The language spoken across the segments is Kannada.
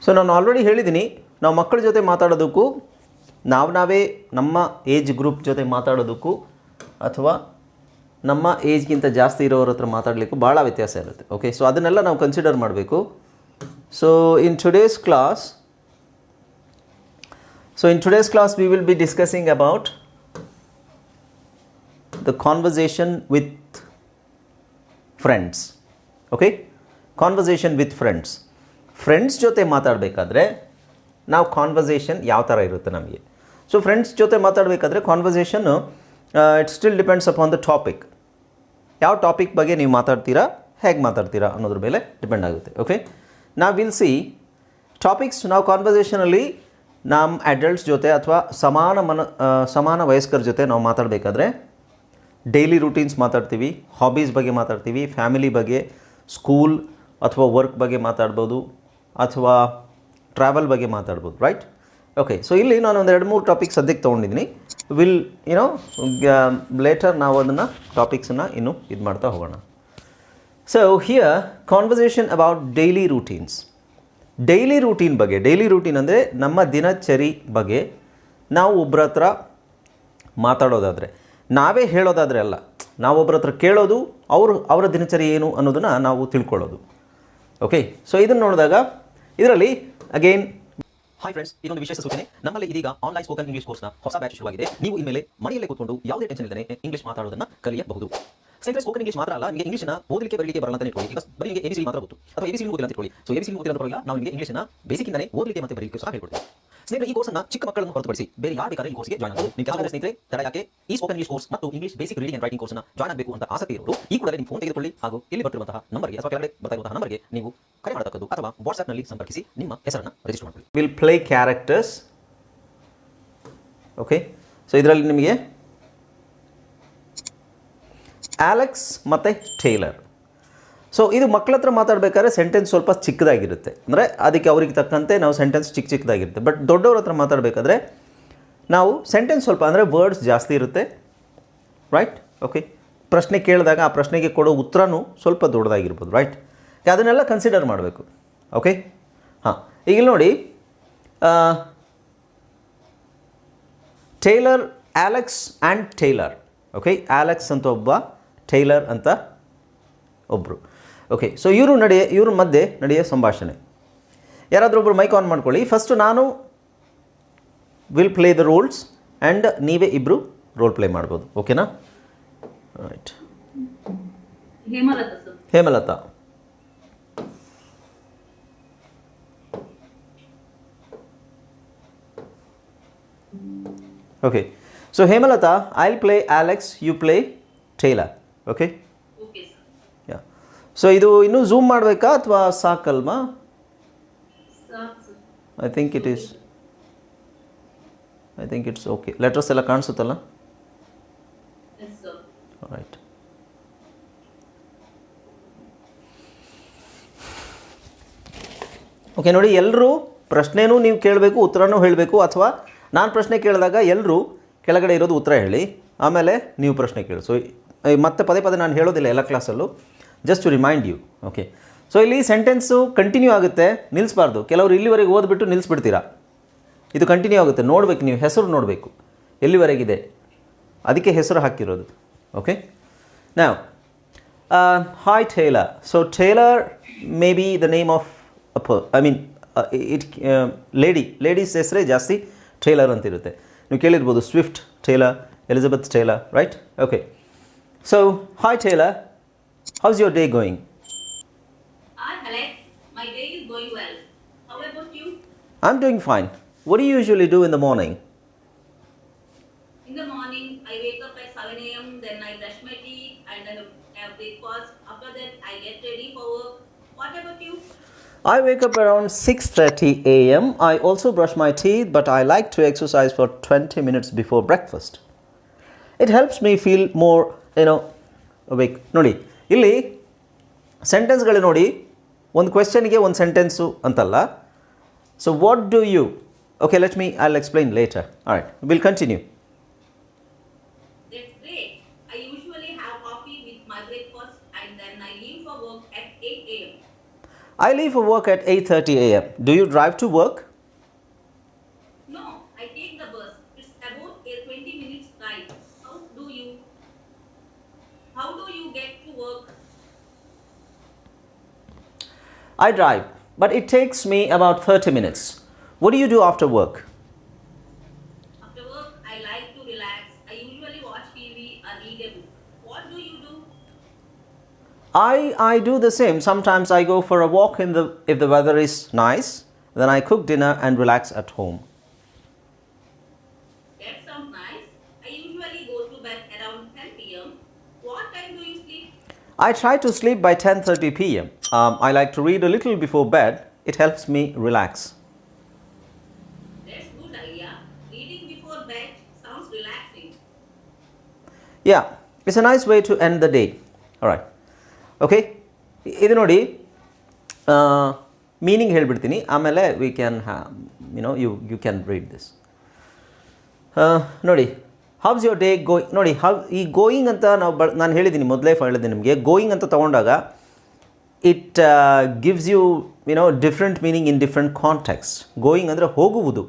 ಸೊ ನಾನು ಆಲ್ರೆಡಿ ಹೇಳಿದ್ದೀನಿ, ನಾವು ಮಕ್ಕಳ ಜೊತೆ ಮಾತಾಡೋದಕ್ಕೂ ನಾವೇ ನಮ್ಮ ಏಜ್ ಗ್ರೂಪ್ ಜೊತೆ ಮಾತಾಡೋದಕ್ಕೂ ಅಥವಾ ನಮ್ಮ ಏಜ್ಗಿಂತ ಜಾಸ್ತಿ ಇರೋರ ಹತ್ರ ಮಾತಾಡಲಿಕ್ಕೂ ಭಾಳ ವ್ಯತ್ಯಾಸ ಇರುತ್ತೆ. ಓಕೆ, ಸೊ ಅದನ್ನೆಲ್ಲ ನಾವು ಕನ್ಸಿಡರ್ ಮಾಡಬೇಕು. So in today's class we will be discussing about the conversation with friends. Okay, conversation with friends. Friends ಜೊತೆ ಮಾತಾಡಬೇಕಾದ್ರೆ ನಾವು ಕಾನ್ವರ್ಸೇಷನ್ ಯಾವ ಥರ ಇರುತ್ತೆ ನಮಗೆ. ಸೊ ಫ್ರೆಂಡ್ಸ್ ಜೊತೆ ಮಾತಾಡಬೇಕಾದ್ರೆ ಕಾನ್ವರ್ಸೇಷನ್ನು it still depends upon the topic. ಯಾವ ಟಾಪಿಕ್ ಬಗ್ಗೆ ನೀವು ಮಾತಾಡ್ತೀರಾ, ಹೇಗೆ ಮಾತಾಡ್ತೀರಾ ಅನ್ನೋದ್ರ ಮೇಲೆ ಡಿಪೆಂಡ್ ಆಗುತ್ತೆ. ಓಕೆ, ನಾವು ವಿಲ್ ಸಿ ಟಾಪಿಕ್ಸ್. ನಾವು ಕಾನ್ವರ್ಸೇಷನಲ್ಲಿ ನಮ್ಮ ಅಡಲ್ಟ್ಸ್ ಜೊತೆ ಅಥವಾ ಸಮಾನ ವಯಸ್ಕರ ಜೊತೆ ನಾವು ಮಾತಾಡಬೇಕಾದ್ರೆ ಡೈಲಿ ರೂಟೀನ್ಸ್ ಮಾತಾಡ್ತೀವಿ, ಹಾಬೀಸ್ ಬಗ್ಗೆ ಮಾತಾಡ್ತೀವಿ, ಫ್ಯಾಮಿಲಿ ಬಗ್ಗೆ, ಸ್ಕೂಲ್ ಅಥವಾ ವರ್ಕ್ ಬಗ್ಗೆ ಮಾತಾಡ್ಬೋದು, ಅಥವಾ ಟ್ರಾವೆಲ್ ಬಗ್ಗೆ ಮಾತಾಡ್ಬೋದು. ರೈಟ್? ಓಕೆ, ಸೊ ಇಲ್ಲಿ ನಾನು ಒಂದು 2-3 ಟಾಪಿಕ್ ಸದ್ಯಕ್ಕೆ ತೊಗೊಂಡಿದ್ದೀನಿ. ವಿಲ್ ಲೇಟರ್ ನಾವು ಅದನ್ನು ಟಾಪಿಕ್ಸನ್ನು ಇನ್ನೂ ಇದು ಮಾಡ್ತಾ ಹೋಗೋಣ. So here conversation about daily routines. Daily routine ಬಗ್ಗೆ, ಡೈಲಿ ರೂಟೀನ್ ಅಂದರೆ ನಮ್ಮ ದಿನಚರಿ ಬಗ್ಗೆ ನಾವು ಒಬ್ಬರ ಹತ್ರ ಮಾತಾಡೋದಾದರೆ, ನಾವೇ ಹೇಳೋದಾದರೆ ಅಲ್ಲ, ನಾವು ಒಬ್ಬರ ಹತ್ರ ಕೇಳೋದು, ಅವರ ದಿನಚರಿ ಏನು ಅನ್ನೋದನ್ನು ನಾವು ತಿಳ್ಕೊಳ್ಳೋದು. ಓಕೆ, ಸೊ ಇದನ್ನು ನೋಡಿದಾಗ ಇದರಲ್ಲಿ ಅಗೇನ್, ಹಾಯ್ ಫ್ರೆಂಡ್ಸ್, ಇದೊಂದು ವಿಶೇಷ ಸೂಚನೆ. ನಮ್ಮಲ್ಲಿ ಇದೀಗ ಆನ್ಲೈನ್ ಸ್ಪೋಕನ್ ಇಂಗ್ಲಿಷ್ ಕೋರ್ಸ್ನ ಹೊಸ ಬ್ಯಾಚ್ ಶುರುವಾಗಿದೆ. ನೀವು ಇನ್ಮೇಲೆ ಮನೆಯಲ್ಲೇ ಕೂತ್ಕೊಂಡು ಯಾವುದೇ ಟೆನ್ಷನ್ ಇಲ್ಲದೆ ಇಂಗ್ಲಿಷ್ ಮಾತಾಡೋದನ್ನು ಕಲಿಯಬಹುದು. ಸ್ನೇಹಿತರೆ, ಸ್ಪೋಕನ್ ಇಂಗ್ಲಿಷ್ ಮಾತ್ರ ಅಲ್ಲ, ನಿಮಗೆ ಇಂಗ್ಲಿಷ್ನ ಓದಲಿಕ್ಕೆ ಬರಲಿಕ್ಕೆ ಬರಲ್ಲ ಅಂತ ಇಟ್ಕೊಳ್ಳಿ. ಈಗ ಬರೀ ನಿಮಗೆ ABC ಮಾತ್ರ ಗೊತ್ತು ಅಥವಾ ABC ಓದಿಲ್ಲ ಅಂತ ಇಟ್ಕೊಳ್ಳಿ. ಸೊ ABC ಓದಿಲ್ಲ ಅಂತ ಬರಲ್ಲ, ನಾವು ನಿಮಗೆ ಇಂಗ್ಲಿಷ್ನ ಬೇಸಿಕ್ಕಿಂದಲೇ ಓದಲಿಕ್ಕೆ ಮತ್ತು ಬರಲಿಕ್ಕೆ ಸಹ ಹೇಳ್ಕೊಡ್ತೀವಿ. ಸ್ನೇಹಿತರೆ, ಈ ಕೋರ್ಸ್ನ ಚಿಕ್ಕ ಮಕ್ಕಳನ್ನು ಹೊರತುಪಡಿಸಿ ಬೇರೆ ಯಾರು ಬೇಕಾದ್ರೆ ಈ ಕೋರ್ಸ್ಗೆ ಜಾಯ್ನ್ ಆಗಬಹುದು. ನಿಮ್ಮ ಕೆಲವು ಸ್ನೇಹಿತರೆ ತಡ ಯಾಕೆ ಈ ಸ್ಪೋಕನ್ ಇಂಗ್ಲಿಷ್ ಕೋರ್ಸ್ ಮತ್ತು English basic reading and writing ಕೋರ್ಸ್ನ ಜಾಯ್ನ್ ಆಗಬೇಕು ಅಂತ ಆಸಕ್ತಿ ಇರೋರು ಈ ಕೂಡಲೇ ನಿಮ್ಮ ಫೋನ್ ತೆಗೆದುಕೊಳ್ಳಿ ಹಾಗೂ ಇಲ್ಲಿ ಬರ್ತಿರುವಂತಹ ನಂಬರ್ಗೆ ಅಥವಾ ಕೆಳಗಡೆ ಬರ್ತಾ ಇರುವಂತಹ ನಂಬರ್ಗೆ ನೀವು ಕರೆ ಮಾಡತಕ್ಕದ್ದು ಅಥವಾ ವಾಟ್ಸ್ಆ್ಯಪ್ನಲ್ಲಿ ಸಂಪರ್ಕಿಸಿ ನಿಮ್ಮ ಹೆಸರನ್ನು ರಿಜಿಸ್ಟರ್ ಮಾಡಿಕೊಳ್ಳಿ. Will play characters. Okay, so ಇದರಲ್ಲಿ ನಿಮಗೆ ಆಲೆಕ್ಸ್ ಮತ್ತು ಟೇಲರ್. ಸೊ ಇದು ಮಕ್ಕಳ ಹತ್ರ ಮಾತಾಡಬೇಕಾದ್ರೆ ಸೆಂಟೆನ್ಸ್ ಸ್ವಲ್ಪ ಚಿಕ್ಕದಾಗಿರುತ್ತೆ, ಅಂದರೆ ಅದಕ್ಕೆ ಅವ್ರಿಗೆ ತಕ್ಕಂತೆ ನಾವು ಸೆಂಟೆನ್ಸ್ ಚಿಕ್ಕದಾಗಿರುತ್ತೆ. ಬಟ್ ದೊಡ್ಡವ್ರ ಹತ್ರ ಮಾತಾಡಬೇಕಾದ್ರೆ ನಾವು ಸೆಂಟೆನ್ಸ್ ಸ್ವಲ್ಪ, ಅಂದರೆ ವರ್ಡ್ಸ್ ಜಾಸ್ತಿ ಇರುತ್ತೆ. ರೈಟ್? ಓಕೆ, ಪ್ರಶ್ನೆ ಕೇಳಿದಾಗ ಆ ಪ್ರಶ್ನೆಗೆ ಕೊಡೋ ಉತ್ತರನೂ ಸ್ವಲ್ಪ ದೊಡ್ಡದಾಗಿರ್ಬೋದು. ರೈಟ್? ಅದನ್ನೆಲ್ಲ ಕನ್ಸಿಡರ್ ಮಾಡಬೇಕು. ಓಕೆ, ಹಾಂ, ಈಗ ನೋಡಿ, Taylor, Alex and Taylor. Okay, Alex ಅಂತ ಒಬ್ಬ, ಟೇಲರ್ ಅಂತ ಒಬ್ಬರು. ಓಕೆ, ಸೊ ಇವ್ರ ಮಧ್ಯೆ ನಡೆಯೋ ಸಂಭಾಷಣೆ. ಯಾರಾದರೂ ಒಬ್ಬರು ಮೈಕ್ ಆನ್ ಮಾಡ್ಕೊಳ್ಳಿ. ಫಸ್ಟು ನಾನು will play the roles and ನೀವೇ ಇಬ್ಬರು ರೋಲ್ ಪ್ಲೇ ಮಾಡ್ಬೋದು. ಓಕೆನಾ? Right. Hemalatha. Okay, so Hemalatha, I will play Alex, you play Taylor. Okay? Yeah. So ಇದು ಇನ್ನೂ ಝೂಮ್ ಮಾಡಬೇಕಾ ಅಥವಾ ಸಾಕಲ್ವಾ? I think it's okay. Letters ಎಲ್ಲ ಕಾಣಿಸುತ್ತಲ್ಲ? ರೈಟ್. ಓಕೆ, ನೋಡಿ, ಎಲ್ಲರೂ ಪ್ರಶ್ನೆನೂ ನೀವು ಕೇಳಬೇಕು, ಉತ್ತರನೂ ಹೇಳಬೇಕು. ಅಥವಾ ನಾನು ಪ್ರಶ್ನೆ ಕೇಳಿದಾಗ ಎಲ್ಲರೂ ಕೆಳಗಡೆ ಇರೋದು ಉತ್ತರ ಹೇಳಿ, ಆಮೇಲೆ ನೀವು ಪ್ರಶ್ನೆ ಕೇಳಿ. ಸೊ ಮತ್ತೆ ಪದೇ ನಾನು ಹೇಳೋದಿಲ್ಲ ಎಲ್ಲ ಕ್ಲಾಸಲ್ಲೂ, just to remind you. Okay, so ಇಲ್ಲಿ ಸೆಂಟೆನ್ಸು ಕಂಟಿನ್ಯೂ ಆಗುತ್ತೆ, ನಿಲ್ಲಿಸಬಾರ್ದು. ಕೆಲವರು ಇಲ್ಲಿವರೆಗೆ ಓದ್ಬಿಟ್ಟು ನಿಲ್ಲಿಸ್ಬಿಡ್ತೀರಾ. ಇದು ಕಂಟಿನ್ಯೂ ಆಗುತ್ತೆ, ನೋಡಬೇಕು, ನೀವು ಹೆಸರು ನೋಡಬೇಕು ಎಲ್ಲಿವರೆಗಿದೆ, ಅದಕ್ಕೆ ಹೆಸರು ಹಾಕಿರೋದು. ಓಕೆ, ನಾವು hi Taylor. So Taylor may be the name of ladies ಹೆಸರೇ ಜಾಸ್ತಿ ಟೇಲರ್ ಅಂತಿರುತ್ತೆ. ನೀವು ಕೇಳಿರ್ಬೋದು, Swift Taylor, Elizabeth Taylor. Right? Okay, so hi Taylor, how's your day going? Hi Alex, my day is going well. How about you? I'm doing fine. What do you usually do in the morning? In the morning I wake up at 7 a.m, then I brush my teeth and then have breakfast. After that I get ready for work. What about you? I wake up around 6:30 a.m. I also brush my teeth, but I like to exercise for 20 minutes before breakfast. It helps me feel more awake. ನೋಡಿ, ಇಲ್ಲಿ ಸೆಂಟೆನ್ಸ್ಗಳು ನೋಡಿ, ಒಂದು ಕ್ವೆಶ್ಚನ್ಗೆ ಒಂದು ಸೆಂಟೆನ್ಸು ಅಂತಲ್ಲ. So what do you, okay, I'll explain later. All right, we'll continue. That's great. I usually have coffee with my breakfast and then I leave for work at 8 a.m. I leave for work at 8:30 a.m. Do you drive to work? No, I take the bus. It's about a 20 minutes ride. How do you get to work? I drive, but it takes me about 30 minutes. What do you do after work? After work, I like to relax. I usually watch TV or read a book. What do you do? I do the same. Sometimes I go for a walk if the weather is nice. Then I cook dinner and relax at home. That sounds nice. I usually go to bed around 10 p.m. What time do you sleep? I try to sleep by 10:30 p.m. I like to read a little before bed. It helps me relax. That's good idea. Reading before bed sounds relaxing. Yeah, it's a nice way to end the day. All right. Okay. ಇದು ನೋಡಿ ಮೀನಿಂಗ್ ಹೇಳ್ಬಿಡ್ತೀನಿ, ಆಮೇಲೆ we can you can read this. ನೋಡಿ, ಹೌಸ್ ಯುವರ್ ಡೇ ಗೋಯಿಂಗ್. ನೋಡಿ, ಈ ಗೋಯಿಂಗ್ ಅಂತ ನಾನು ಹೇಳಿದ್ದೀನಿ, ಮೊದಲೇ ಹೇಳಿದ್ದೀನಿ ನಿಮಗೆ. ಗೋಯಿಂಗ್ ಅಂತ ತೊಗೊಂಡಾಗ it gives you different meaning in different context. Going ಅಂದರೆ ಹೋಗುವುದು.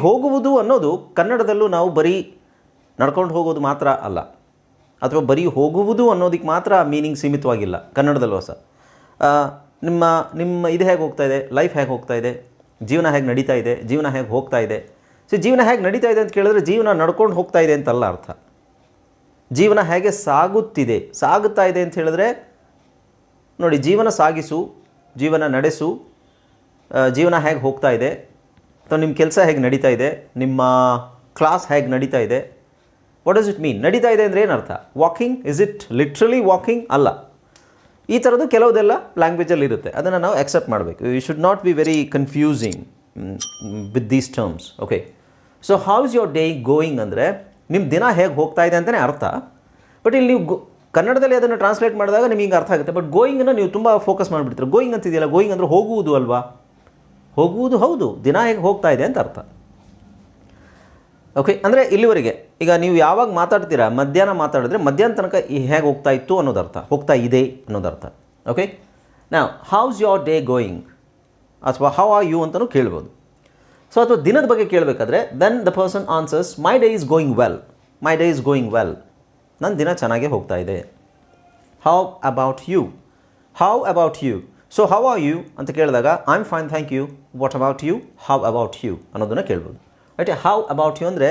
ಹೋಗುವುದು ಅನ್ನೋದು ಕನ್ನಡದಲ್ಲೂ ನಾವು ಬರೀ ನಡ್ಕೊಂಡು ಹೋಗೋದು ಮಾತ್ರ ಅಲ್ಲ, ಅಥವಾ ಬರೀ ಹೋಗುವುದು ಅನ್ನೋದಕ್ಕೆ ಮಾತ್ರ ಮೀನಿಂಗ್ ಸೀಮಿತವಾಗಿಲ್ಲ ಕನ್ನಡದಲ್ಲೂ ಸಹ. ನಿಮ್ಮ ಇದು ಹೇಗೆ ಹೋಗ್ತಾ ಇದೆ, ಲೈಫ್ ಹೇಗೆ ಹೋಗ್ತಾ ಇದೆ, ಜೀವನ ಹೇಗೆ ನಡೀತಾ ಇದೆ, ಜೀವನ ಹೇಗೆ ಹೋಗ್ತಾ ಇದೆ. ಜೀವನ ಹೇಗೆ ನಡೀತಾ ಇದೆ ಅಂತ ಕೇಳಿದ್ರೆ ಜೀವನ ನಡ್ಕೊಂಡು ಹೋಗ್ತಾ ಇದೆ ಅಂತಲ್ಲ ಅರ್ಥ. ಜೀವನ ಹೇಗೆ ಸಾಗುತ್ತಾ ಇದೆ ಅಂತ ಹೇಳಿದ್ರೆ, ನೋಡಿ, ಜೀವನ ಸಾಗಿಸು, ಜೀವನ ನಡೆಸು, ಜೀವನ ಹೇಗೆ ಹೋಗ್ತಾ ಇದೆ, ಅಥವಾ ನಿಮ್ಮ ಕೆಲಸ ಹೇಗೆ ನಡೀತಾ ಇದೆ, ನಿಮ್ಮ ಕ್ಲಾಸ್ ಹೇಗೆ ನಡೀತಾ ಇದೆ. What does it mean? ನಡೀತಾ ಇದೆ ಅಂದರೆ ಏನರ್ಥ? Walking? Is it literally walking? ಅಲ್ಲ. ಈ ಥರದ್ದು ಕೆಲವುದೆಲ್ಲ ಲ್ಯಾಂಗ್ವೇಜಲ್ಲಿ ಇರುತ್ತೆ, ಅದನ್ನು ನಾವು ಅಕ್ಸೆಪ್ಟ್ ಮಾಡಬೇಕು. You should not be very confusing with these terms. Okay, so how's your day going ಅಂದರೆ ನಿಮ್ಮ ದಿನ ಹೇಗೆ ಹೋಗ್ತಾ ಇದೆ ಅಂತಲೇ ಅರ್ಥ. ಬಟ್ ಇಲ್ಲಿ ನೀವು ಕನ್ನಡದಲ್ಲಿ ಅದನ್ನು ಟ್ರಾನ್ಸ್ಲೇಟ್ ಮಾಡಿದಾಗ ನಿಮಗೆ ಹಿಂಗೆ ಅರ್ಥ ಆಗುತ್ತೆ. ಬಟ್ ಗೋಯಿಂಗನ್ನು ನೀವು ತುಂಬ ಫೋಕಸ್ ಮಾಡಿಬಿಡ್ತೀರ. ಗೋಯಿಂಗ್ ಅಂತಿದೆಯಲ್ಲ, ಗೋಯಿಂಗ್ ಅಂದರೆ ಹೋಗುವುದು ಅಲ್ವಾ? ಹೋಗುವುದು ಹೌದು, ದಿನ ಹೇಗೆ ಹೋಗ್ತಾ ಇದೆ ಅಂತ ಅರ್ಥ. ಓಕೆ, ಅಂದರೆ ಇಲ್ಲಿವರೆಗೆ. ಈಗ ನೀವು ಯಾವಾಗ ಮಾತಾಡ್ತೀರಾ, ಮಧ್ಯಾಹ್ನ ಮಾತಾಡಿದ್ರೆ ಮಧ್ಯಾಹ್ನ ತನಕ ಹೇಗೆ ಹೋಗ್ತಾ ಇತ್ತು ಅನ್ನೋದು ಅರ್ಥ, ಹೋಗ್ತಾ ಇದೆ ಅನ್ನೋದು ಅರ್ಥ. ಓಕೆ, ನಾವು ಹೌಸ್ ಯೋರ್ ಡೇ ಗೋಯಿಂಗ್ ಅಥವಾ ಹೌ ಆರ್ ಯು ಅಂತಲೂ ಕೇಳ್ಬೋದು. ಸೊ ಅಥವಾ ದಿನದ ಬಗ್ಗೆ ಕೇಳಬೇಕಾದ್ರೆ then the person answers my day is going well. My day is going well. ನನ್ನ ದಿನ ಚೆನ್ನಾಗೇ ಹೋಗ್ತಾ ಇದೆ. How about you? How about you? So how are you ಅಂತ ಕೇಳಿದಾಗ I am fine thank you. What about you? How about you ಅನ್ನೋದನ್ನು ಕೇಳ್ಬೋದು. ರೈಟ್? ಹೌ ಅಬೌಟ್ ಯು ಅಂದರೆ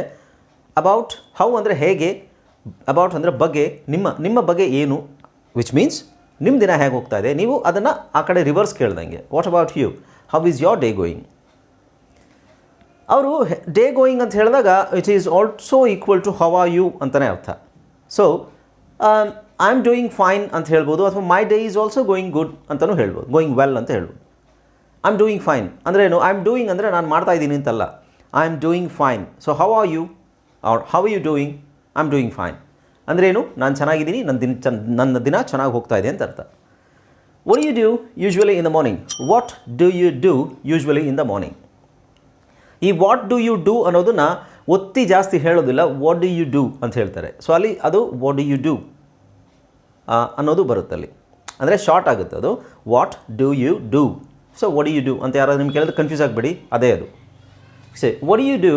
ಅಬೌಟ್, ಹೌ ಅಂದರೆ ಹೇಗೆ, ಅಬೌಟ್ ಅಂದರೆ ಬಗ್ಗೆ, ನಿಮ್ಮ ಬಗ್ಗೆ ಏನು, ವಿಚ್ ಮೀನ್ಸ್ ನಿಮ್ಮ ದಿನ ಹೇಗೆ ಹೋಗ್ತಾ ಇದೆ. ನೀವು ಅದನ್ನು ಆ ಕಡೆ ರಿವರ್ಸ್ ಕೇಳ್ದಂಗೆ. What about you? How is your day going? ಅವರು ಡೇ ಗೋಯಿಂಗ್ ಅಂತ ಹೇಳಿದಾಗ it is also equal to how are you ಅಂತಲೇ ಅರ್ಥ. So I am doing fine ಅಂತ ಹೇಳ್ಬೋದು, ಅಥವಾ my day is also going good ಅಂತಲೂ ಹೇಳ್ಬೋದು, ಗೋಯಿಂಗ್ ವೆಲ್ ಅಂತ ಹೇಳ್ಬೋದು. ಐ ಆಮ್ ಡೂಯಿಂಗ್ ಫೈನ್ ಅಂದರೆ ಏನು? ಐ ಆಮ್ ಡೂಯಿಂಗ್ ಅಂದರೆ ನಾನು ಮಾಡ್ತಾ ಇದ್ದೀನಿ ಅಂತಲ್ಲ. I am doing fine. So how are you are how are you doing? I am doing fine ಅಂದರೆ ಏನು? ನಾನು ಚೆನ್ನಾಗಿದ್ದೀನಿ, ನನ್ನ ದಿನ ಚೆನ್ನಾಗಿ ಹೋಗ್ತಾ ಇದೆ ಅಂತ ಅರ್ಥ. What do you do usually in the morning? What do you do usually in the morning? ಈ ವಾಟ್ ಡು ಯು ಡೂ ಅನ್ನೋದನ್ನು ಒತ್ತಿ ಜಾಸ್ತಿ ಹೇಳೋದಿಲ್ಲ, ವಾಟ್ ಡು ಯು ಡೂ ಅಂತ ಹೇಳ್ತಾರೆ. ಸೊ ಅಲ್ಲಿ ಅದು ವಾಟ್ ಡು ಯು ಡೂ ಅನ್ನೋದು ಬರುತ್ತಲ್ಲಿ, ಅಂದರೆ ಶಾರ್ಟ್ ಆಗುತ್ತೆ ಅದು. What do you do? So what do you do ಅಂತ ಯಾರಾದ್ರೂ ನಿಮ್ಗೆ ಕೇಳಿದ್ರೆ ಕನ್ಫ್ಯೂಸ್ ಆಗಬೇಡಿ, ಅದೇ ಅದು. Say what do you do,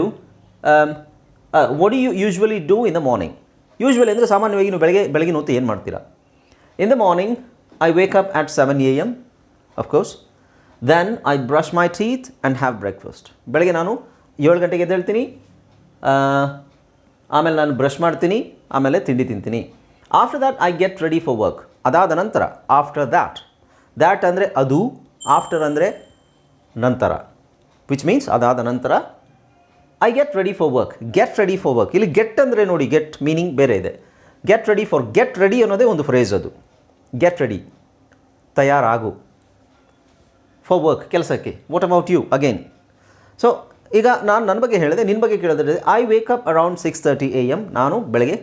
what do you usually do in the morning? Usually ಅಂದರೆ ಸಾಮಾನ್ಯವಾಗಿ ನೀವು ಬೆಳಗಿನ ಹೊತ್ತು ಏನು ಮಾಡ್ತೀರಾ? In the morning I wake up at 7 AM of course. Then I brush my teeth and have breakfast. ಬೆಳಗ್ಗೆ ನಾನು 7 ಗಂಟೆಗೆ ಎದ್ದೇಳ್ತೀನಿ, ಆಮೇಲೆ ನಾನು ಬ್ರಷ್ ಮಾಡ್ತೀನಿ, ಆಮೇಲೆ ತಿಂಡಿ ತಿಂತೀನಿ. After that I get ready for work. ಅದಾದ ನಂತರ, ಆಫ್ಟರ್ ದ್ಯಾಟ್ ಅಂದರೆ ಅದು, ಆಫ್ಟರ್ ಅಂದರೆ ನಂತರ, ವಿಚ್ ಮೀನ್ಸ್ ಅದಾದ ನಂತರ I get ready for work. Get ready for work, ಇಲ್ಲಿ ಗೆಟ್ ಅಂದರೆ ನೋಡಿ, ಗೆಟ್ ಮೀನಿಂಗ್ ಬೇರೆ ಇದೆ. ಗೆಟ್ ರೆಡಿ ಅನ್ನೋದೇ ಒಂದು ಫ್ರೇಸ್ ಅದು. ಗೆಟ್ ರೆಡಿ, ತಯಾರಾಗು. ಫಾರ್ ವರ್ಕ್, ಕೆಲಸಕ್ಕೆ. What about you again? So ಈಗ ನಾನು ನನ್ನ ಬಗ್ಗೆ ಹೇಳಿದೆ, ನಿನ್ನ ಬಗ್ಗೆ ಕೇಳಿದ್ರೆ I wake up around 6:30 AM. ನಾನು ಬೆಳಗ್ಗೆ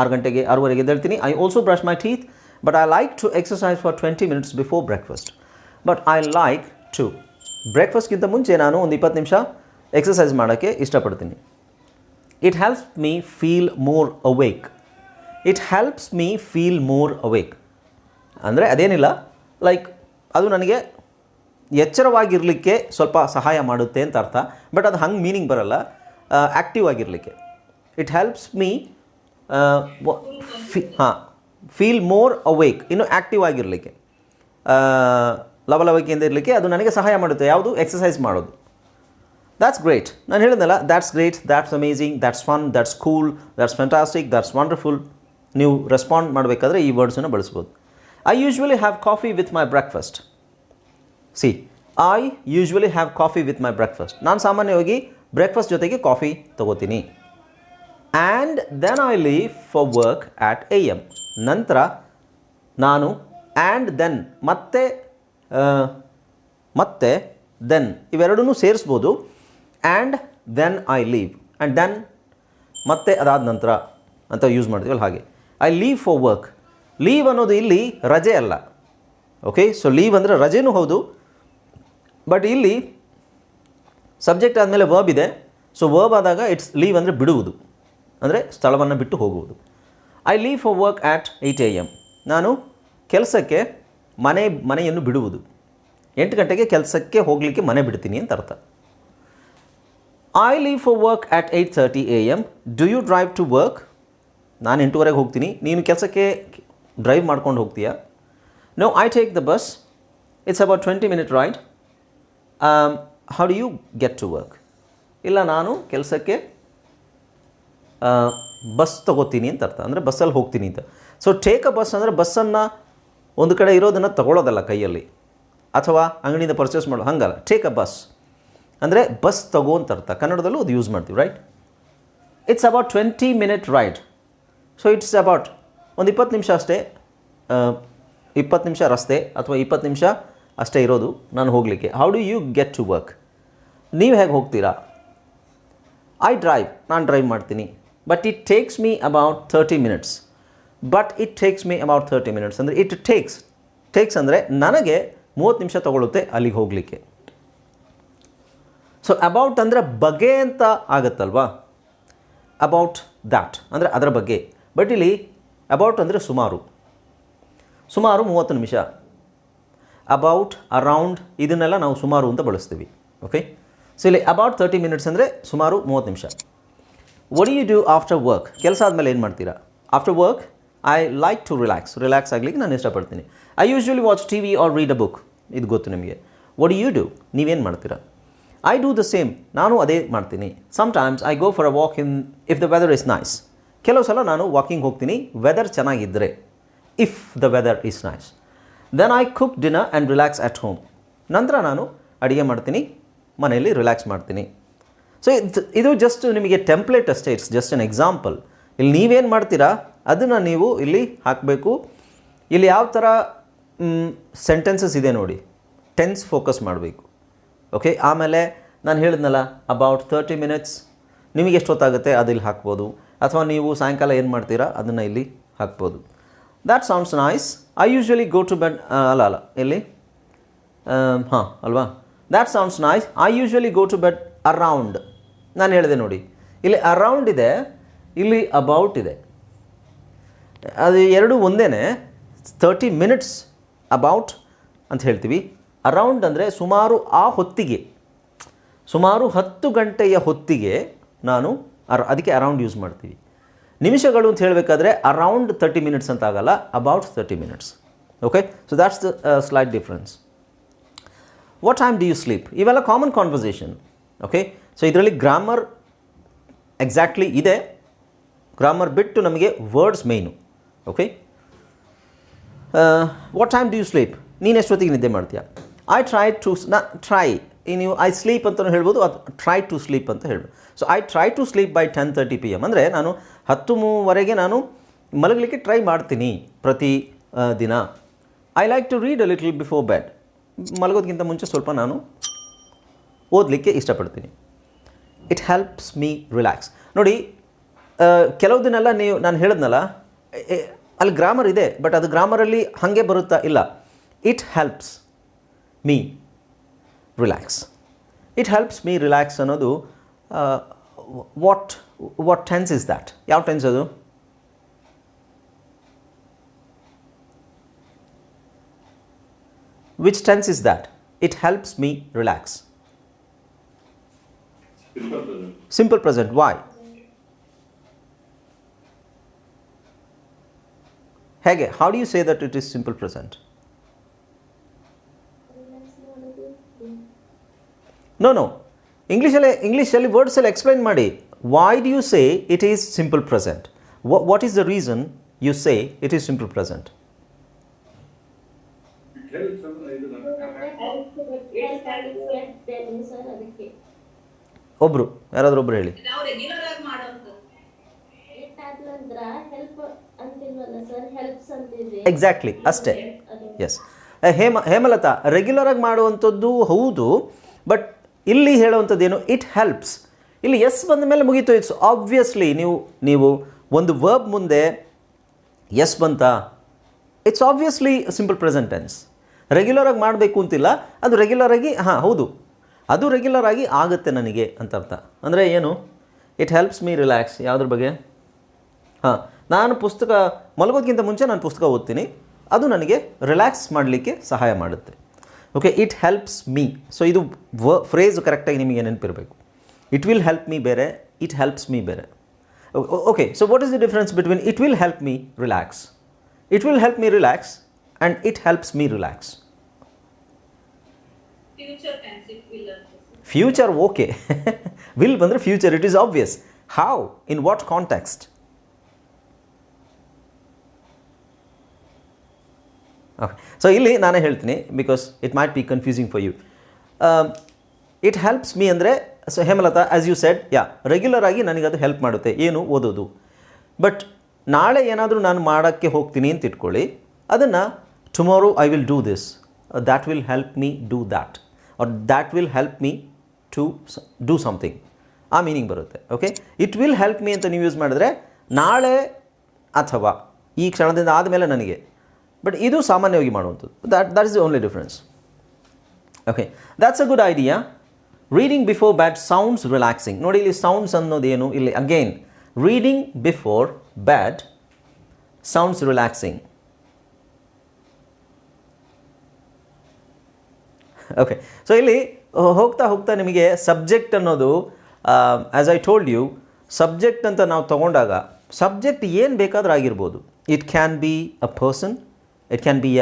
6:30 ಎದ್ದೇಳ್ತೀನಿ. I also brush my teeth, but I like to exercise for 20 minutes before breakfast. But I like to, ಬ್ರೇಕ್ಫಾಸ್ಟ್ಗಿಂತ ಮುಂಚೆ ನಾನು ಒಂದು 20 ನಿಮಿಷ ಎಕ್ಸಸೈಸ್ ಮಾಡೋಕ್ಕೆ ಇಷ್ಟಪಡ್ತೀನಿ. It helps me feel more awake. ಅಂದರೆ ಅದೇನಿಲ್ಲ, ಲೈಕ್ ಅದು ನನಗೆ ಎಚ್ಚರವಾಗಿರಲಿಕ್ಕೆ ಸ್ವಲ್ಪ ಸಹಾಯ ಮಾಡುತ್ತೆ ಅಂತ ಅರ್ಥ. ಬಟ್ ಅದು ಹಂಗೆ ಮೀನಿಂಗ್ ಬರಲ್ಲ. ಆ್ಯಕ್ಟಿವ್ ಆಗಿರಲಿಕ್ಕೆ it helps me feel more awake, ಇನ್ನು ಆ್ಯಕ್ಟಿವ್ ಆಗಿರಲಿಕ್ಕೆ, ಲವಲವಿಕೆಯಿಂದ ಇರಲಿಕ್ಕೆ ಅದು ನನಗೆ ಸಹಾಯ ಮಾಡುತ್ತೆ. ಯಾವುದು? ಎಕ್ಸಸೈಸ್ ಮಾಡೋದು. That's great. ನಾನು ಹೇಳಿದ್ನಲ್ಲ, that's great, that's amazing, that's fun, that's cool, that's fantastic, that's wonderful. ನೀವು ರೆಸ್ಪಾಂಡ್ ಮಾಡಬೇಕಾದ್ರೆ ಈ ವರ್ಡ್ಸನ್ನು ಬಳಸ್ಬೋದು. I usually have coffee with my breakfast. See, I usually have coffee with my breakfast. ನಾನು ಸಾಮಾನ್ಯವಾಗಿ ಬ್ರೇಕ್ಫಾಸ್ಟ್ ಜೊತೆಗೆ ಕಾಫಿ ತೊಗೋತೀನಿ. And then I leave for work at AM. ನಂತರ ನಾನು ಆ್ಯಂಡ್ ದೆನ್ ಮತ್ತೆ ದೆನ್ ಇವೆರಡನ್ನೂ ಸೇರಿಸ್ಬೋದು. And then I leave, and then ಮತ್ತೆ ಅದಾದ ನಂತರ ಅಂತ ಯೂಸ್ ಮಾಡ್ತೀವಲ್ಲ ಹಾಗೆ. I leave for work. Leave ಅನ್ನೋದು ಇಲ್ಲಿ ರಜೆ ಅಲ್ಲ. ಓಕೆ, ಸೊ ಲೀವ್ ಅಂದರೆ ರಜೆನೂ ಹೌದು, ಬಟ್ ಇಲ್ಲಿ ಸಬ್ಜೆಕ್ಟ್ ಆದಮೇಲೆ ವರ್ಬ್ ಇದೆ. ಸೊ ವರ್ಬ್ ಆದಾಗ ಇಟ್ಸ್ ಲೀವ್ ಅಂದರೆ ಬಿಡುವುದು, ಅಂದರೆ ಸ್ಥಳವನ್ನು ಬಿಟ್ಟು ಹೋಗುವುದು. I leave for work at 8 AM. ನಾನು ಕೆಲಸಕ್ಕೆ ಮನೆಯನ್ನು ಬಿಡುವುದು. 8 ಗಂಟೆಗೆ ಕೆಲಸಕ್ಕೆ ಹೋಗಲಿಕ್ಕೆ ಮನೆ ಬಿಡ್ತೀನಿ ಅಂತ ಅರ್ಥ. I leave for work at 8:30 AM. Do you drive to work? ನಾನು 8:00 ಹೋಗ್ತೀನಿ, ನೀನು ಕೆಲಸಕ್ಕೆ ಡ್ರೈವ್ ಮಾಡ್ಕೊಂಡು ಹೋಗ್ತೀಯಾ? No, I take the bus. It's about 20-minute ride. How do you get to work? ಇಲ್ಲ, ನಾನು ಕೆಲಸಕ್ಕೆ ಬಸ್ ತೊಗೋತೀನಿ ಅಂತ ಅರ್ಥ, ಅಂದರೆ ಬಸ್ಸಲ್ಲಿ ಹೋಗ್ತೀನಿ ಅಂತ. ಸೊ ಟೇಕ್ ಅ ಬಸ್ ಅಂದರೆ ಬಸ್ಸನ್ನು ಒಂದು ಕಡೆ ಇರೋದನ್ನು ತಗೊಳ್ಳೋದಲ್ಲ ಕೈಯಲ್ಲಿ, ಅಥವಾ ಅಂಗಡಿಯಿಂದ ಪರ್ಚೇಸ್ ಮಾಡೋದು ಹಂಗಲ್ಲ. ಟೇಕ್ ಅ ಬಸ್ ಅಂದರೆ ಬಸ್ ತಗೋ ಅಂತ ಅರ್ಥ. ಕನ್ನಡದಲ್ಲೂ ಅದು ಯೂಸ್ ಮಾಡ್ತೀವಿ, right? It's about 20-minute ride. So it's about ಒಂದು 20 ನಿಮಿಷ ಅಷ್ಟೇ, 20 ನಿಮಿಷ ರಸ್ತೆ ಅಥವಾ 20 ನಿಮಿಷ ಅಷ್ಟೇ ಇರೋದು ನಾನು ಹೋಗಲಿಕ್ಕೆ. How do you get to work? ನೀವು ಹೇಗೆ ಹೋಗ್ತೀರಾ? I drive. ನಾನು ಡ್ರೈವ್ ಮಾಡ್ತೀನಿ. But it takes me about 30 minutes. ಅಂದರೆ ಇಟ್ ಟೇಕ್ಸ್ ಅಂದರೆ ನನಗೆ 30 ನಿಮಿಷ ತೊಗೊಳುತ್ತೆ ಅಲ್ಲಿಗೆ ಹೋಗಲಿಕ್ಕೆ. ಸೊ ಅಬೌಟ್ ಅಂದರೆ ಬಗ್ಗೆ ಅಂತ ಆಗುತ್ತಲ್ವಾ? ಅಬೌಟ್ ದ್ಯಾಟ್ ಅಂದರೆ ಅದರ ಬಗ್ಗೆ. ಬಟ್ ಇಲ್ಲಿ ಅಬೌಟ್ ಅಂದರೆ ಸುಮಾರು 30 ನಿಮಿಷ. ಅಬೌಟ್, ಅರೌಂಡ್ ಇದನ್ನೆಲ್ಲ ನಾವು ಸುಮಾರು ಅಂತ ಬಳಸ್ತೀವಿ. ಓಕೆ, ಸೊ ಇಲ್ಲಿ ಅಬೌಟ್ 30 minutes ಅಂದರೆ ಸುಮಾರು 30 ನಿಮಿಷ. What do you do after work? ಕೆಲಸ ಆದಮೇಲೆ ಏನು ಮಾಡ್ತೀರಾ? After work I like to relax ಆಗಲಿಕ್ಕೆ ನಾನು ಇಷ್ಟಪಡ್ತೀನಿ. I usually watch TV or read a book. ಇದು ಗೊತ್ತು ನಿಮಗೆ. What do you do? ನೀವೇನು ಮಾಡ್ತೀರಾ? I do the same. ನಾನು ಅದೇ ಮಾಡ್ತೀನಿ. Sometimes I go for a walk if the weather is nice. ಕೆಲವು ಸಲ ನಾನು ವಾಕಿಂಗ್ ಹೋಗ್ತೀನಿ ವೆದರ್ ಚೆನ್ನಾಗಿದ್ದರೆ. If the weather is nice. Then I cook dinner and relax at home. ನಂತರ ನಾನು ಅಡುಗೆ ಮಾಡ್ತೀನಿ, ಮನೆಯಲ್ಲಿ ರಿಲ್ಯಾಕ್ಸ್ ಮಾಡ್ತೀನಿ. ಸೊ ಇದು ಜಸ್ಟ್ ನಿಮಗೆ ಟೆಂಪ್ಲೇಟ್ ಅಷ್ಟೇ. It's just an example. ಇಲ್ಲಿ ನೀವೇನು ಮಾಡ್ತೀರಾ ಅದನ್ನು ನೀವು ಇಲ್ಲಿ ಹಾಕಬೇಕು. ಇಲ್ಲಿ ಯಾವ ಥರ ಸೆಂಟೆನ್ಸಸ್ ಇದೆ ನೋಡಿ, ಟೆನ್ಸ್ ಫೋಕಸ್ ಮಾಡಬೇಕು. ಓಕೆ, ಆಮೇಲೆ ನಾನು ಹೇಳಿದ್ನಲ್ಲ ಅಬೌಟ್ 30 minutes. ನಿಮಗೆ ಎಷ್ಟು ಹೊತ್ತಾಗುತ್ತೆ ಅದು ಇಲ್ಲಿ ಹಾಕ್ಬೋದು, ಅಥವಾ ನೀವು ಸಾಯಂಕಾಲ ಏನು ಮಾಡ್ತೀರಾ ಅದನ್ನು ಇಲ್ಲಿ ಹಾಕ್ಬೋದು. That sounds nice. I usually go to bed. ಅಲ್ಲ ಇಲ್ಲಿ ಹಾಂ ಅಲ್ವಾ? That sounds nice. I usually go to bed around. ನಾನು ಹೇಳಿದೆ ನೋಡಿ, ಇಲ್ಲಿ ಅರೌಂಡ್ ಇದೆ, ಇಲ್ಲಿ ಅಬೌಟ್ ಇದೆ. ಅದು ಎರಡು ಒಂದೇ. 30 minutes ಅಬೌಟ್ ಅಂತ ಹೇಳ್ತೀವಿ. ಅರೌಂಡ್ ಅಂದರೆ ಸುಮಾರು ಆ ಹೊತ್ತಿಗೆ, ಸುಮಾರು 10 ಗಂಟೆಯ ಹೊತ್ತಿಗೆ ನಾನು ಅದಕ್ಕೆ ಅರೌಂಡ್ ಯೂಸ್ ಮಾಡ್ತೀವಿ. ನಿಮಿಷಗಳು ಅಂತ ಹೇಳಬೇಕಾದ್ರೆ ಅರೌಂಡ್ 30 minutes ಅಂತ ಆಗಲ್ಲ, about 30 minutes. Okay, so that's the slight difference. What time do you sleep? ಇವೆಲ್ಲ ಕಾಮನ್ ಕಾನ್ವರ್ಸೇಷನ್. ಓಕೆ, ಸೊ ಇದರಲ್ಲಿ ಗ್ರಾಮರ್ ಎಕ್ಸಾಕ್ಟ್ಲಿ ಇದೆ. ಗ್ರಾಮರ್ ಬಿಟ್ಟು ನಮಗೆ words main. Okay, what time do you sleep? ನೀನು ಎಷ್ಟೊತ್ತಿಗೆ ನಿದ್ದೆ ಮಾಡ್ತೀಯಾ? ನೀವು ಐ ಸ್ಲೀಪ್ ಅಂತಲೂ ಹೇಳ್ಬೋದು, ಅದು ಟ್ರೈ ಟು ಸ್ಲೀಪ್ ಅಂತ ಹೇಳ್ಬೋದು. So I try to sleep by 10:30 PM. ಅಂದರೆ ನಾನು 10:03 ನಾನು ಮಲಗಲಿಕ್ಕೆ ಟ್ರೈ ಮಾಡ್ತೀನಿ ಪ್ರತಿ ದಿನ. I like to read a little before bed. ಮಲಗೋದಕ್ಕಿಂತ ಮುಂಚೆ ಸ್ವಲ್ಪ ನಾನು ಓದಲಿಕ್ಕೆ ಇಷ್ಟಪಡ್ತೀನಿ. It helps me relax. ನೋಡಿ, ಕೆಲವುದನ್ನೆಲ್ಲ ನಾನು ಹೇಳಿದ್ನಲ್ಲ, ಅಲ್ಲಿ ಗ್ರಾಮರ್ ಇದೆ, ಬಟ್ ಅದು ಗ್ರಾಮರಲ್ಲಿ ಹಾಗೆ ಬರುತ್ತಾ? ಇಲ್ಲ. It helps me relax. It helps me relax ಅನ್ನೋದು ವಾಟ್ ಟೆನ್ಸ್ ಇಸ್ ದ್ಯಾಟ್? ಯಾವ ಟೆನ್ಸ್ ಅದು? Which tense is that? It helps me relax? Simple present. Simple present. Why? ಹೇಗೆ? How do you say that it is simple present? No. ಇಂಗ್ಲೀಷಲ್ಲಿ ವರ್ಡ್ಸಲ್ಲಿ ಎಕ್ಸ್ಪ್ಲೈನ್ ಮಾಡಿ. Why do you say it is simple present? What is the reason you say it is simple present? It helps ಒಬ್ರು ಯಾರಾದರೂ ಒಬ್ರು ಹೇಳಿ. ನಾವು ರೆಗ್ಯುಲರ್ ಆಗಿ ಮಾಡೋದು. ಎಕ್ಸಾಕ್ಟ್ಲಿ ಅಷ್ಟೇ. ಎಸ್, ಹೇಮಲತಾ, ರೆಗ್ಯುಲರಾಗಿ ಮಾಡುವಂಥದ್ದು ಹೌದು, ಬಟ್ ಇಲ್ಲಿ ಹೇಳುವಂಥದ್ದು ಏನು? It helps. ಇಲ್ಲಿ ಎಸ್ ಬಂದ ಮೇಲೆ ಮುಗೀತು. ಇಟ್ಸ್ ಆಬ್ವಿಯಸ್ಲಿ ನೀವು ಒಂದು ವರ್ಬ್ ಮುಂದೆ ಎಸ್ ಬಂತಾ, it's obviously simple present tense. ರೆಗ್ಯುಲರಾಗಿ ಮಾಡಬೇಕು ಅಂತಿಲ್ಲ, ಅದು ರೆಗ್ಯುಲರಾಗಿ ಹೌದು, ಅದು ರೆಗ್ಯುಲರ್ ಆಗಿ ಆಗುತ್ತೆ ನನಗೆ ಅಂತ ಅರ್ಥ. ಅಂದರೆ ಏನು? It helps me relax. ಯಾವುದ್ರ ಬಗ್ಗೆ? ನಾನು ಪುಸ್ತಕ ಮಲಗೋದಕ್ಕಿಂತ ಮುಂಚೆ ನಾನು ಪುಸ್ತಕ ಓದ್ತೀನಿ, ಅದು ನನಗೆ ರಿಲ್ಯಾಕ್ಸ್ ಮಾಡಲಿಕ್ಕೆ ಸಹಾಯ ಮಾಡುತ್ತೆ. Okay, it helps me. So ಇದು ಫ್ರೇಸ್ ಕರೆಕ್ಟಾಗಿ ನಿಮಗೆ ನೆನಪಿರಬೇಕು. ಇಟ್ ವಿಲ್ ಹೆಲ್ಪ್ ಮೀ ಬೇರೆ, ಇಟ್ ಹೆಲ್ಪ್ಸ್ ಮೀ ಬೇರೆ. Okay, so what is the difference between it will help me relax? It will help me relax and it helps me relax. Future tense it will. Future okay, will ಬಂದರೆ future, it is obvious. How? In what context? Okay, so ಇಲ್ಲಿ ನಾನೇ ಹೇಳ್ತೀನಿ, because it might B confusing for you. It helps me ಅಂದರೆ, so Hemalatha, as you said, regular ಆಗಿ ನನಗದು ಹೆಲ್ಪ್ ಮಾಡುತ್ತೆ. ಏನು? ಓದೋದು. ಬಟ್ ನಾಳೆ ಏನಾದರೂ ನಾನು ಮಾಡೋಕ್ಕೆ ಹೋಗ್ತೀನಿ ಅಂತ ಇಟ್ಕೊಳ್ಳಿ, ಅದನ್ನು tomorrow I will do this, that will help me do that, or that will help me to do something. ಆ ಮೀನಿಂಗ್ ಬರುತ್ತೆ. Okay, it will help me ಅಂತ ನೀವು ಯೂಸ್ ಮಾಡಿದ್ರೆ ನಾಳೆ ಅಥವಾ ಈ ಕ್ಷಣದಿಂದ ಆದಮೇಲೆ ನನಗೆ, ಬಟ್ ಇದು ಸಾಮಾನ್ಯವಾಗಿ ಮಾಡುವಂಥದ್ದು. That is the only difference. Okay, that's a good idea. Reading before bed sounds relaxing. ನೋಡಿ, ಇಲ್ಲಿ ಸೌಂಡ್ಸ್ ಅನ್ನೋದೇನು? ಇಲ್ಲಿ again reading before bed sounds relaxing. Okay, so ಇಲ್ಲಿ ಹೋಗ್ತಾ ಹೋಗ್ತಾ ನಿಮಗೆ ಸಬ್ಜೆಕ್ಟ್ ಅನ್ನೋದು, as I told you, subject ಅಂತ ನಾವು ತಗೊಂಡಾಗ ಸಬ್ಜೆಕ್ಟ್ ಏನು ಬೇಕಾದರೂ ಆಗಿರ್ಬೋದು. It can be a person, it can be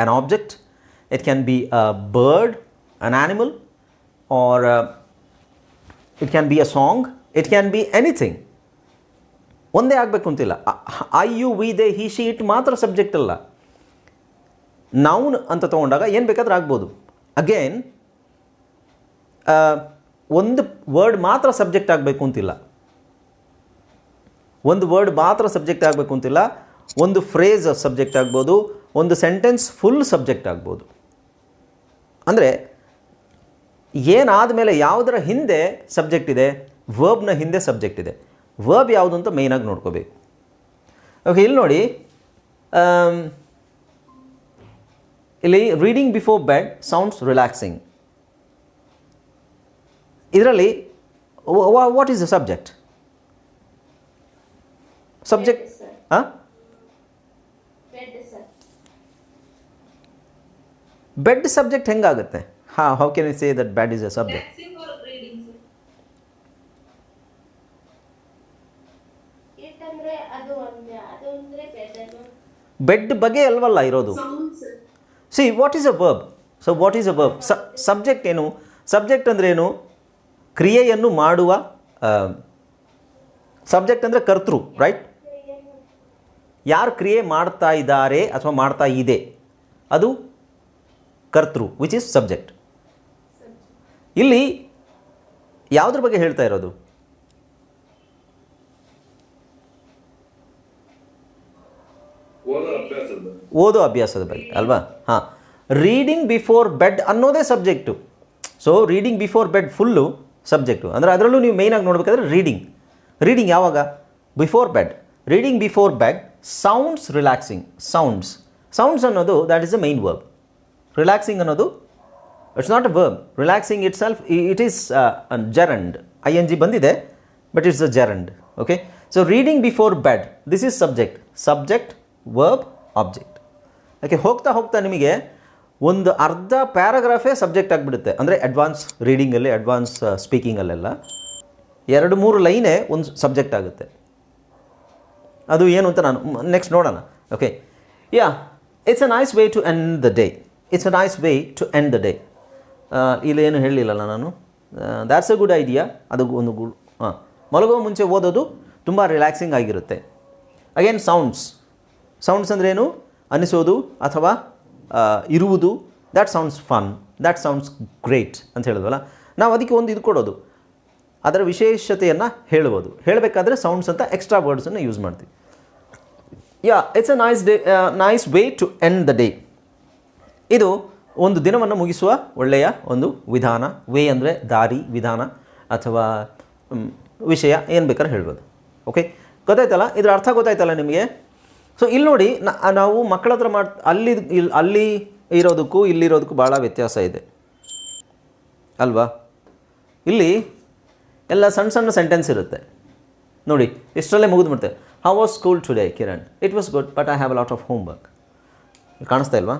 an object, it can be a bird, an animal, or it can be a song, it can be anything. ಒಂದೇ ಆಗಬೇಕು ಅಂತಿಲ್ಲ. I, you, we, they, he, she, it ಮಾತ್ರ ಸಬ್ಜೆಕ್ಟ್ ಅಲ್ಲ. ನೌನ್ ಅಂತ ತೊಗೊಂಡಾಗ ಏನು ಬೇಕಾದರೂ ಆಗ್ಬೋದು. ಅಗೇನ್ ಒಂದು ವರ್ಡ್ ಮಾತ್ರ ಸಬ್ಜೆಕ್ಟ್ ಆಗಬೇಕು ಅಂತಿಲ್ಲ, ಒಂದು ವರ್ಡ್ ಮಾತ್ರ ಸಬ್ಜೆಕ್ಟ್ ಆಗಬೇಕು ಅಂತಿಲ್ಲ. ಒಂದು ಫ್ರೇಸ್ ಸಬ್ಜೆಕ್ಟ್ ಆಗ್ಬೋದು, ಒಂದು ಸೆಂಟೆನ್ಸ್ ಫುಲ್ ಸಬ್ಜೆಕ್ಟ್ ಆಗ್ಬೋದು. ಅಂದರೆ ಏನಾದ ಮೇಲೆ ಯಾವುದರ ಹಿಂದೆ ಸಬ್ಜೆಕ್ಟ್ ಇದೆ? ವರ್ಬ್ನ ಹಿಂದೆ ಸಬ್ಜೆಕ್ಟ್ ಇದೆ. ವರ್ಬ್ ಯಾವುದು ಅಂತ ಮೇಯ್ನಾಗಿ ನೋಡ್ಕೋಬೇಕು. ಓಕೆ, ಇಲ್ಲಿ ನೋಡಿ, ಇಲ್ಲಿ reading before bed sounds relaxing. ಇದರಲ್ಲಿ what is the subject? Subject bed subject ಹೆಂಗಾಗುತ್ತೆ? How can you say that bed is a subject? Bed ಬಗ್ಗೆ ಅಲ್ವಲ್ಲ ಇರೋದು. See, what is a verb? So what is a verb? Subject ಏನು? ಸಬ್ಜೆಕ್ಟ್ ಅಂದರೆ ಏನು? ಕ್ರಿಯೆಯನ್ನು ಮಾಡುವ, ಸಬ್ಜೆಕ್ಟ್ ಅಂದರೆ ಕರ್ತೃ, ರೈಟ್? ಯಾರು ಕ್ರಿಯೆ ಮಾಡ್ತಾ ಇದ್ದಾರೆ ಅಥವಾ ಮಾಡ್ತಾ ಇದೆ, ಅದು ಕರ್ತೃ, ವಿಚ್ ಈಸ್ ಸಬ್ಜೆಕ್ಟ್. ಇಲ್ಲಿ ಯಾವುದ್ರ ಬಗ್ಗೆ ಹೇಳ್ತಾ ಇರೋದು? ಓದೋ ಅಭ್ಯಾಸದ ಬಗ್ಗೆ ಅಲ್ವಾ? ರೀಡಿಂಗ್ ಬಿಫೋರ್ ಬೆಡ್ ಅನ್ನೋದೇ subject. So reading before bed full subject. ಅಂದರೆ ಅದರಲ್ಲೂ ನೀವು ಮೇಯ್ನಾಗಿ ನೋಡಬೇಕಾದ್ರೆ ರೀಡಿಂಗ್ ಯಾವಾಗ? Before bed. Reading before bed sounds relaxing. Sounds ಅನ್ನೋದು that is the main verb. Relaxing ಅನ್ನೋದು it's not a verb. Relaxing itself it is gerund. ING ಬಂದಿದೆ, but it's a gerund. Okay, so reading before bed, this is subject, verb, object. Okay, ಹೋಗ್ತಾ ಹೋಗ್ತಾ ನಿಮಗೆ ಒಂದು ಅರ್ಧ ಪ್ಯಾರಾಗ್ರಾಫೇ ಸಬ್ಜೆಕ್ಟ್ ಆಗಿಬಿಡುತ್ತೆ. ಅಂದರೆ ಅಡ್ವಾನ್ಸ್ ರೀಡಿಂಗಲ್ಲಿ, ಅಡ್ವಾನ್ಸ್ ಸ್ಪೀಕಿಂಗಲ್ಲೆಲ್ಲ 2-3 ಲೈನೇ ಒಂದು ಸಬ್ಜೆಕ್ಟ್ ಆಗುತ್ತೆ. ಅದು ಏನು ಅಂತ ನಾನು ನೆಕ್ಸ್ಟ್ ನೋಡೋಣ. Okay, yeah, it's a nice way to end the day. It's a nice way to end the day. ಇಲ್ಲೇನು ಹೇಳಲಿಲ್ಲಲ್ಲ ನಾನು. That's a good idea. ಅದು ಒಂದು ಮಲಗುವ ಮುಂಚೆ ಓದೋದು ತುಂಬ ರಿಲ್ಯಾಕ್ಸಿಂಗ್ ಆಗಿರುತ್ತೆ. ಅಗೇನ್ ಸೌಂಡ್ಸ್ ಅಂದ್ರೇನು? ಅನಿಸೋದು ಅಥವಾ ಇರುವುದು. That sounds fun, that sounds great ಅಂತ ಹೇಳಿದ್ವಲ್ಲ. ನಾವು ಅದಕ್ಕೆ ಒಂದು ಇದು ಕೊಡೋದು, ಅದರ ವಿಶೇಷತೆಯನ್ನು ಹೇಳ್ಬೋದು. ಹೇಳಬೇಕಾದ್ರೆ ಸೌಂಡ್ಸ್ ಅಂತ ಎಕ್ಸ್ಟ್ರಾ ವರ್ಡ್ಸನ್ನು ಯೂಸ್ ಮಾಡ್ತೀವಿ. Yeah, it's a nice way to end the day. ಇದು ಒಂದು ದಿನವನ್ನು ಮುಗಿಸುವ ಒಳ್ಳೆಯ ಒಂದು ವಿಧಾನ. ವೇ ಅಂದರೆ ದಾರಿ, ವಿಧಾನ ಅಥವಾ ವಿಷಯ, ಏನು ಬೇಕಾದ್ರೆ ಹೇಳ್ಬೋದು. ಓಕೆ, ಗೊತ್ತಾಯ್ತಲ್ಲ? ಇದರ ಅರ್ಥ ಗೊತ್ತಾಯ್ತಲ್ಲ ನಿಮಗೆ? ಸೊ ಇಲ್ಲಿ ನೋಡಿ, ನಾವು ಮಕ್ಕಳ ಹತ್ರ ಅಲ್ಲಿ ಇರೋದಕ್ಕೂ ಇಲ್ಲಿರೋದಕ್ಕೂ ಭಾಳ ವ್ಯತ್ಯಾಸ ಇದೆ ಅಲ್ವಾ? ಇಲ್ಲಿ ಎಲ್ಲ ಸಣ್ಣ ಸಣ್ಣ ಸೆಂಟೆನ್ಸ್ ಇರುತ್ತೆ ನೋಡಿ, ಇಷ್ಟರಲ್ಲೇ ಮುಗಿದ್ಬಿಡ್ತೆ. How was school today Kiran? It was good but I have a lot of home work. ಕಾಣಿಸ್ತಾ ಇಲ್ವಾ?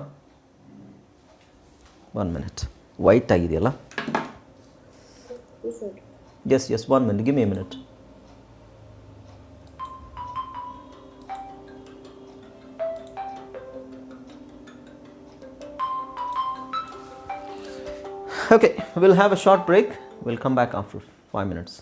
1 minute. ವೈಟ್ ಆಗಿದೆಯಲ್ಲ? Yes 1 minute. Give me a minute. Okay, we'll have a short break. We'll come back after 5 minutes.